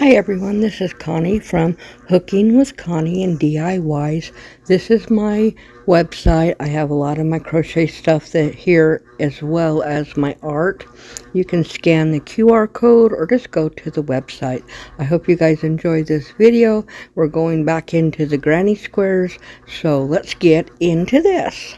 Hi everyone, this is Connie from Hooking with Connie and DIYs. This is my website. I have a lot of my crochet stuff here as well as my art. You can scan the QR code or just go to the website. I hope you guys enjoy this video. We're going back into the granny squares, so let's get into this.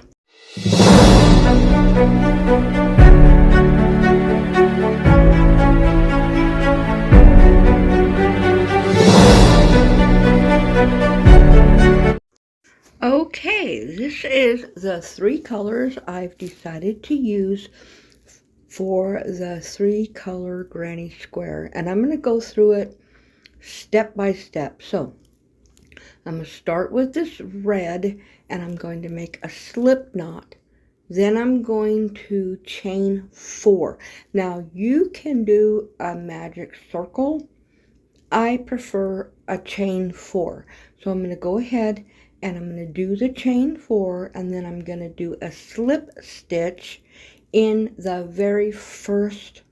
Okay, this is the three colors I've decided to use for the three color granny square, and I'm going to go through it step by step. So I'm going to start with this red, and I'm going to make a slip knot. Then I'm going to chain 4. Now you can do a magic circle. I prefer a chain 4. So I'm going to go ahead and I'm going to do the chain 4, and then I'm going to do a slip stitch in the very first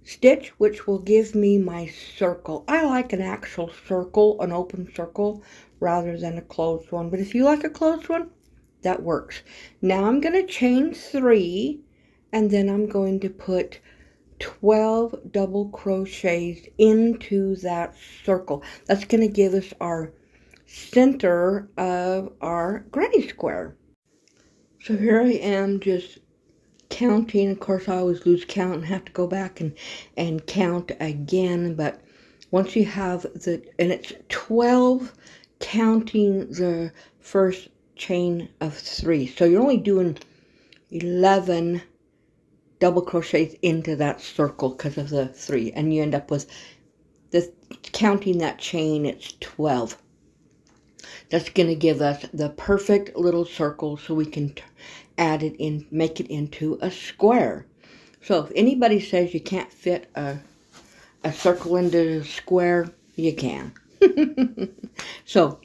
stitch, which will give me my circle. I like an actual circle, an open circle, rather than a closed one. But if you like a closed one, that works. Now I'm going to chain 3, and then I'm going to put 12 double crochets into that circle. That's going to give us our center of our granny square. So here I am just counting. Of course, I always lose count and have to go back and count again. But once you have and it's 12 counting the first chain of 3. So you're only doing 11 double crochets into that circle because of the 3. And you end up with counting that chain, it's 12. That's going to give us the perfect little circle so we can add it in, make it into a square. So if anybody says you can't fit a circle into a square, you can. So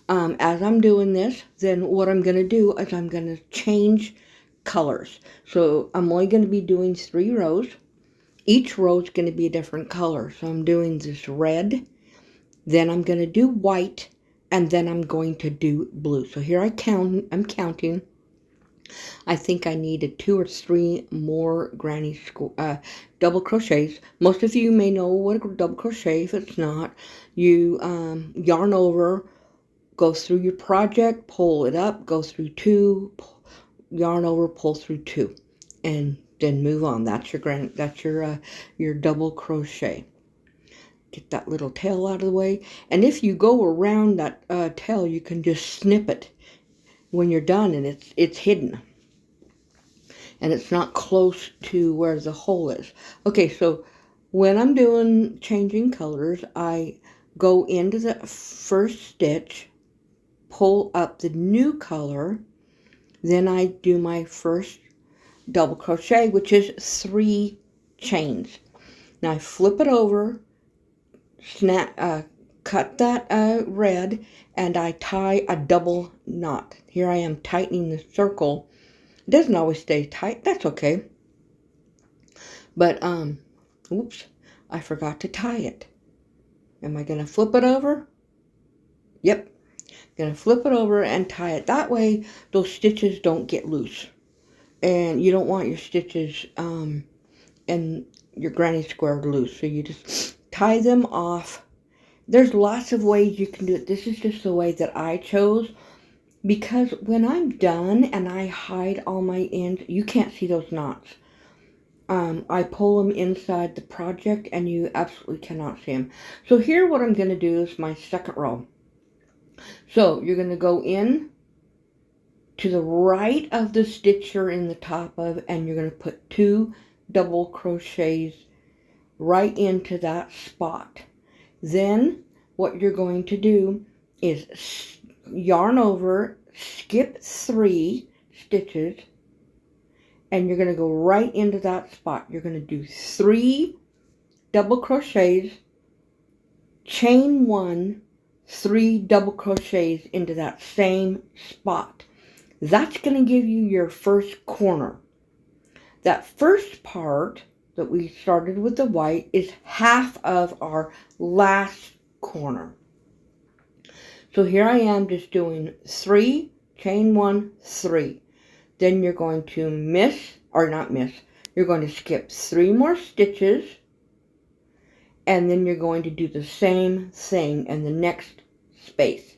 as I'm doing this, then what I'm going to do is I'm going to change colors. So I'm only going to be doing 3 rows. Each row is going to be a different color. So I'm doing this red, then I'm going to do white, and then I'm going to do blue. So here I'm counting. I think I needed 2 or 3 more granny double crochets. Most of you may know what a double crochet. If it's not, you yarn over, go through your project, pull it up, go through 2, yarn over, pull through 2, and then move on. That's your double crochet. Get that little tail out of the way, and if you go around that tail, you can just snip it when you're done, and it's hidden and it's not close to where the hole is. Okay, so when I'm doing changing colors, I go into the first stitch, pull up the new color, then I do my first double crochet, which is 3 chains. Now I flip it over, cut that red, and I tie a double knot. Here I am tightening the circle. It doesn't always stay tight. That's okay. But oops, I forgot to tie it. Am I going to flip it over? Yep. Going to flip it over and tie it. That way those stitches don't get loose. And you don't want your stitches and your granny square loose. So you just tie them off. There's lots of ways you can do it. This is just the way that I chose, because when I'm done and I hide all my ends, you can't see those knots. I pull them inside the project and you absolutely cannot see them. So here what I'm going to do is my second row. So you're going to go in to the right of the stitch you're in the top of, and you're going to put 2 double crochets right into that spot. Then what you're going to do is yarn over, skip 3 stitches, and you're going to go right into that spot. You're going to do 3 double crochets, chain 1, 3 double crochets into that same spot. That's going to give you your first corner. That first part that we started with the white is half of our last corner. So here I am just doing 3, chain 1, 3. Then you're going to you're going to skip 3 more stitches, and then you're going to do the same thing in the next space.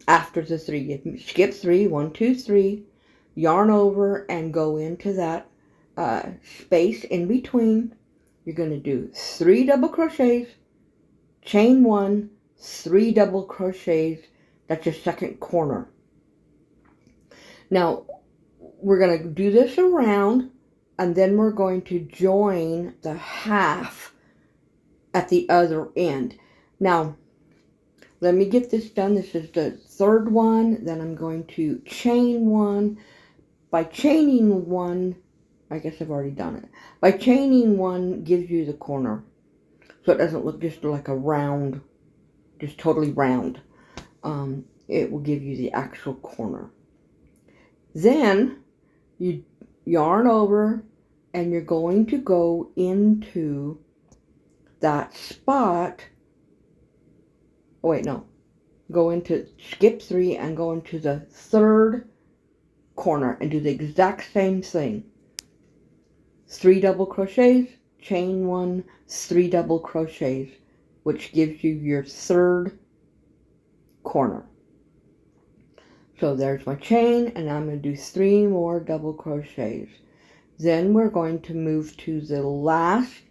After the 3, you skip 3, 1, 2, 3, yarn over and go into that space in between. You're going to do 3 double crochets, chain 1, 3 double crochets. That's your second corner. Now we're going to do this around, and then we're going to join the half at the other end. Now let me get this done. This is the third one. Then I'm going to chain 1. By chaining 1, I guess I've already done it. By chaining 1 gives you the corner, so it doesn't look just like a round, just totally round. It will give you the actual corner. Then you yarn over, and you're going to go into that spot. Oh wait, no. Go into, skip 3 and go into the third corner and do the exact same thing. 3 double crochets, chain 1, 3 double crochets, which gives you your third corner. So there's my chain, and I'm going to do 3 more double crochets. Then we're going to move to the last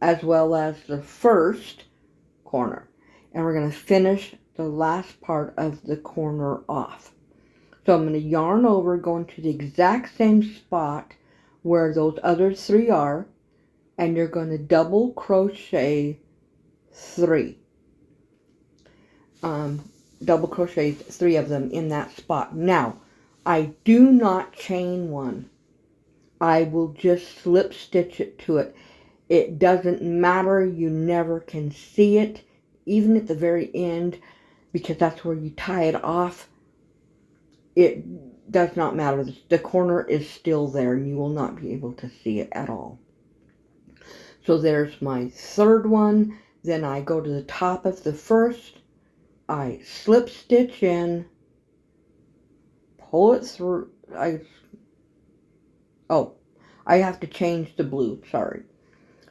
as well as the first corner, and we're going to finish the last part of the corner off. So I'm going to yarn over, go into the exact same spot where those other 3 are, and you're going to double crochet 3. Double crochet 3 of them in that spot. Now, I do not chain 1. I will just slip stitch it to it. It doesn't matter. You never can see it, even at the very end, because that's where you tie it off. It does not matter. The corner is still there, and you will not be able to see it at all. So there's my third one. Then I go to the top of the first. I slip stitch in, pull it through. I have to change the blue, sorry.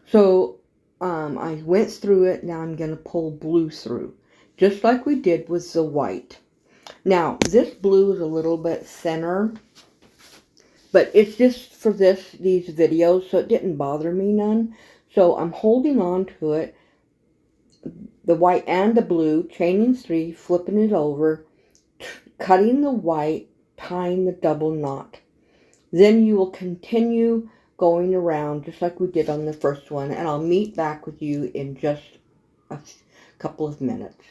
So I went through it. Now I'm going to pull blue through, just like we did with the white. Now this blue is a little bit thinner, but it's just for these videos, so it didn't bother me none. So I'm holding on to it, the white and the blue, chaining 3, flipping it over, cutting the white, tying the double knot. Then you will continue going around just like we did on the first one, and I'll meet back with you in just a couple of minutes.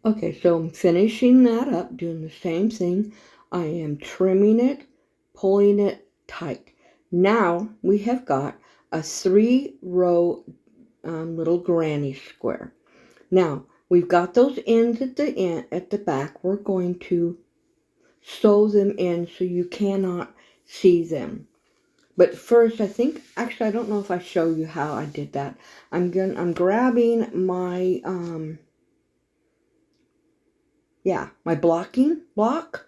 Okay, so I'm finishing that up, doing the same thing. I am trimming it, pulling it tight. Now we have got a 3-row little granny square. Now we've got those ends at the end, at the back. We're going to sew them in so you cannot see them. But first, actually, I don't know if I show you how I did that. I'm grabbing my my blocking block,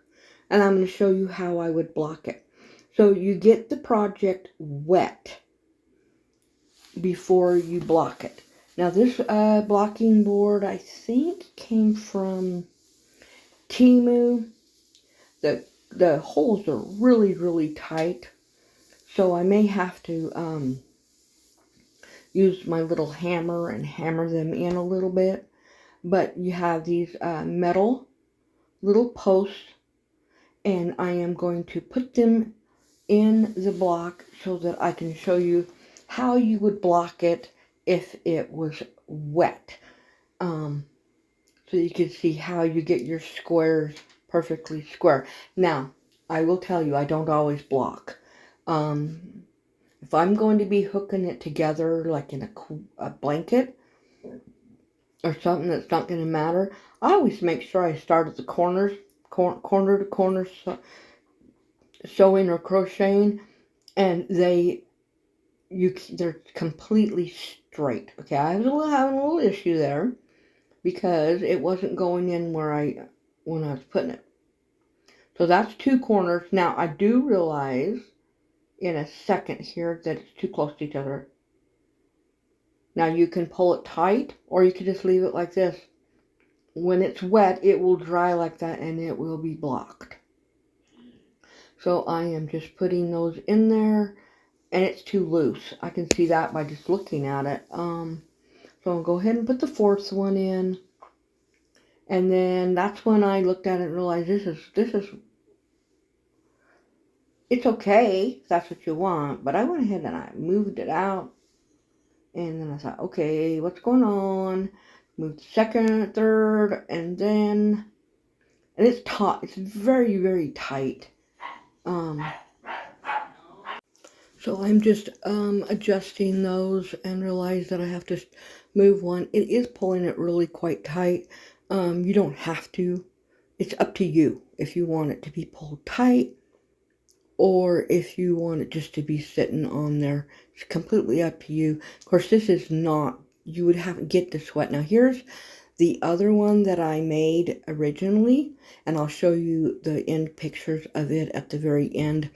and I'm going to show you how I would block it. So you get the project wet before you block it. Now this blocking board, I think, came from Temu. The holes are really, really tight, so I may have to use my little hammer and hammer them in a little bit. But you have these metal little posts, and I am going to put them in the block so that I can show you how you would block it if it was wet. So you can see how you get your squares perfectly square. Now, I will tell you, I don't always block. If I'm going to be hooking it together like in a blanket or something that's not going to matter, I always make sure I start at the corners, corner to corner sewing or crocheting, and they're completely straight. Okay, I was having a little issue there because it wasn't going in when I was putting it. So that's 2 corners. Now I do realize in a second here that it's too close to each other. Now you can pull it tight, or you can just leave it like this. When it's wet, it will dry like that and it will be blocked. So I am just putting those in there, and it's too loose. I can see that by just looking at it. So I'll go ahead and put the 4th one in. And then that's when I looked at it and realized it's okay if that's what you want. But I went ahead and I moved it out. And then I thought, okay, what's going on? Moved the 2nd, 3rd, and it's taut. It's very, very tight. So I'm just adjusting those and realize that I have to move one. It is pulling it really quite tight. You don't have to. It's up to you if you want it to be pulled tight or if you want it just to be sitting on there. It's completely up to you. Of course, this is not, you would have to get this wet. Now here's the other one that I made originally, and I'll show you the end pictures of it at the very end.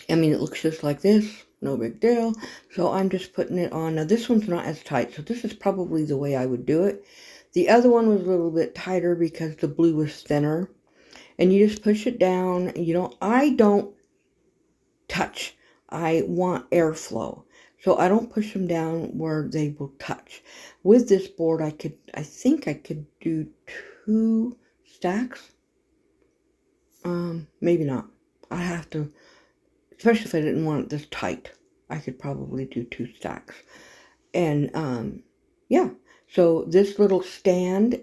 I mean, it looks just like this, no big deal. So I'm just putting it on. Now this one's not as tight, so this is probably the way I would do it. The other one was a little bit tighter because the blue was thinner. And you just push it down. I don't touch. I want airflow. So I don't push them down where they will touch. With this board, I think I could do 2 stacks. Maybe not. I have to, especially if I didn't want it this tight. I could probably do 2 stacks. And, yeah. So this little stand,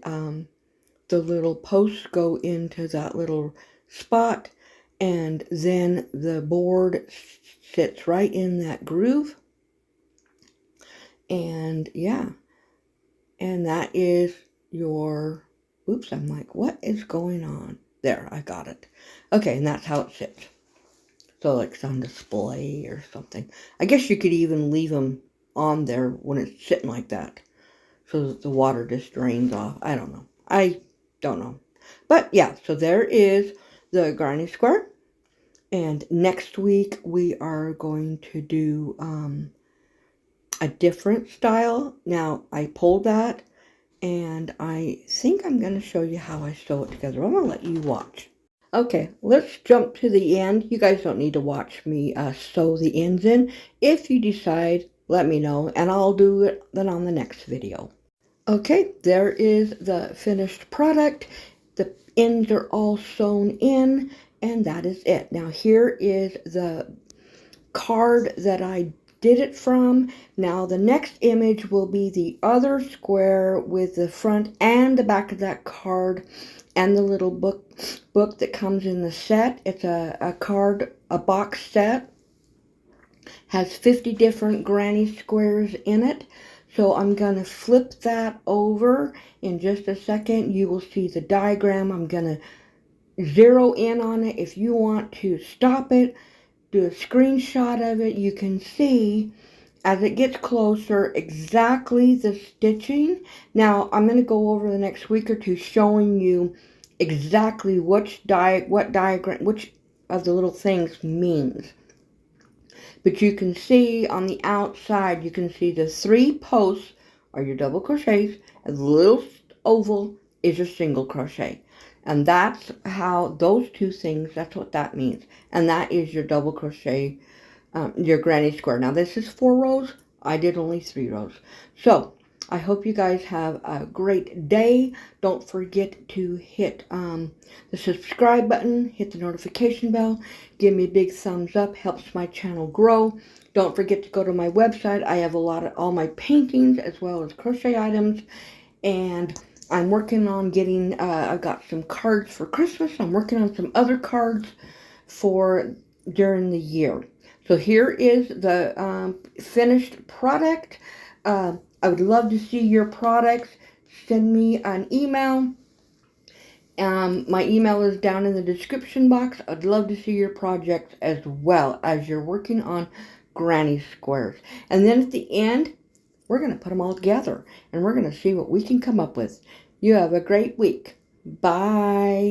the little posts go into that little spot, and then the board sits right in that groove. And yeah, and that is your, oops, I'm like, what is going on? There, I got it. Okay, and that's how it sits. So like it's on display or something. I guess you could even leave them on there when it's sitting like that, so that the water just drains off. I don't know. But yeah, so there is the granny square. And next week we are going to do a different style. Now I pulled that, and I think I'm going to show you how I sew it together. I'm going to let you watch. Okay, let's jump to the end. You guys don't need to watch me sew the ends in. If you decide, let me know, and I'll do it then on the next video. Okay, there is the finished product. The ends are all sewn in, and that is it. Now here is the card that I did it from. Now the next image will be the other square with the front and the back of that card and the little book that comes in the set. It's a box set. Has 50 different granny squares in it. So I'm going to flip that over in just a second. You will see the diagram. I'm going to zero in on it. If you want to stop it, do a screenshot of it. You can see as it gets closer exactly the stitching. Now I'm going to go over the next week or two showing you exactly what diagram, which of the little things means. But you can see on the outside, you can see the 3 posts are your double crochets, and the little oval is your single crochet. And that's how those 2 things, that's what that means. And that is your double crochet, your granny square. Now this is 4 rows. I did only 3 rows. So I hope you guys have a great day. Don't forget to hit the subscribe button, hit the notification bell, give me a big thumbs up, helps my channel grow. Don't forget to go to my website. I have all my paintings as well as crochet items, and I'm working on getting, I've got some cards for Christmas. I'm working on some other cards for during the year. So here is the finished product. I would love to see your products. Send me an email. My email is down in the description box. I'd love to see your projects as well as you're working on granny squares. And then at the end, we're going to put them all together and we're going to see what we can come up with. You have a great week. Bye.